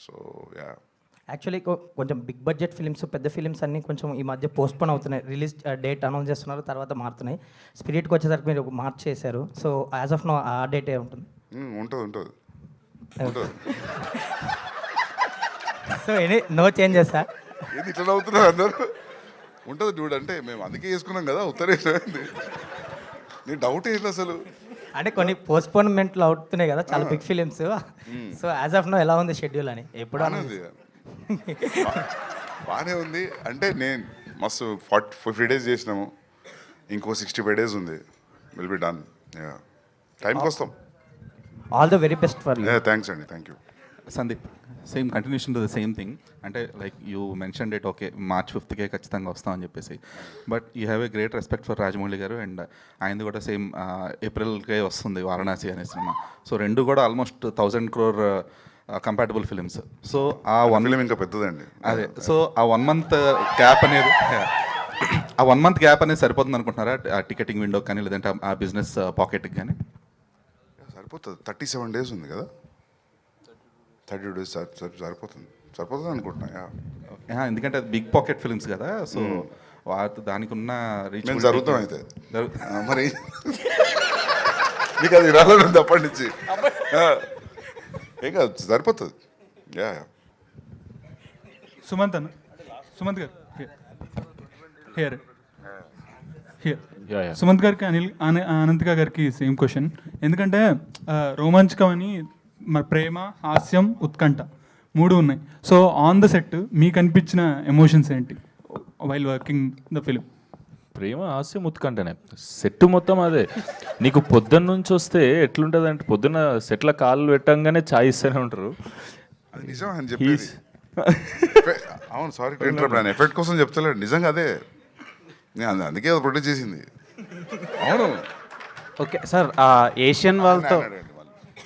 So yeah. Actually కొంచెం big budget films, పెద్ద films అన్నీ కొంచెం ఈ మధ్య పోస్ట్పోన్ అవుతున్నాయి. రిలీజ్ డేట్ అనౌన్స్ చేస్తున్నారు, తర్వాత మారుతున్నాయి. స్పిరిట్కి వచ్చేసరికి మీరు మార్చ్ చేశారు. సో యాజ్ ఆఫ్ నో ఆ డేట్ ఏ ఉంటుంది. ఉంటుంది. So any no changes sir? ఏది ఇట్లా అవుతున్నారు అందరూ? ఉంటుంది డూడ్, అంటే మేము అందుకే వేసుకున్నాం కదా ఉత్తరేసింది. నీ డౌట్ ఏంటి అసలు? అంటే కొన్ని పోస్ట్పోన్మెంట్లు అవుతున్నాయి కదా చాలా big films. So as of now ఎలా ఉంది షెడ్యూల్ అని? ఎప్పుడు బాగానే ఉంది. అంటే నేను మస్తు 50 days చేసినాము, ఇంకో 65 days ఉంది. Will be done. టైంకి వస్తాం. All the very best for you. Thanks అండి, thank you. Sandeep, same continuation to the same thing. అంటే like you mention date, okay March 5th ఖచ్చితంగా వస్తామని చెప్పేసి, but you have a great respect for Rajamouli garu, and ఆయనది కూడా same ఏప్రిల్కే వస్తుంది వారణాసి అనే cinema. So రెండు కూడా almost 1000 crore compatible films. So ఆ ఫిలిం ఇంకా పెద్దదండి. అదే, సో ఆ 1 month గ్యాప్ అనేది ఆ 1 month గ్యాప్ అనేది సరిపోతుంది అనుకుంటున్నారా? ఆ టికెటింగ్ విండో కానీ లేదంటే ఆ బిజినెస్ పాకెట్కి కానీ సరిపోతుంది. 37 days ఉంది కదా, 30 days సరిపోతుంది అనుకుంటున్నా. ఎందుకంటే అది బిగ్ పాకెట్ ఫిల్మ్స్ కదా, సో దానికి ఉన్న రీచ్ జరుగుతాం అయితే మరి మీకు అది రాలేదు అప్పటి నుంచి. ఏం కాదు, సరిపోతుంది. సుమంత్ గారు హియర్ సుమంత్ గారికి అనంతిక గారికి సేమ్ క్వశ్చన్. ఎందుకంటే రోమాంచకం అని ప్రేమ, హాస్యం, ఉత్కంఠ 3 ఉన్నాయి. సో ఆన్ ద సెట్ మీకు అనిపించిన ఎమోషన్స్ ఏంటి వైల్ వర్కింగ్ ద ఫిలిం? ప్రేమ, హాస్యం, ఉత్కంఠనే సెట్ మొత్తం అదే. నీకు పొద్దున్న నుంచి వస్తే ఎట్లుంటుంది అంటే, పొద్దున్న సెట్ల కాళ్ళు పెట్టంగానే ఛాయ్ ఇస్తూనే ఉంటారు. అది నిజం అని చెప్పేది. అవును, సారీ టు ఇంటరప్ట్, నేను ఎఫెక్ట్ కోసం చెప్తలేడు, నిజంగా అదే. నేను అందుకే ప్రొడ్యూస్ చేసింది. అవును. ఓకే సార్, ఏషియన్ వాళ్ళతో అన్నాడు.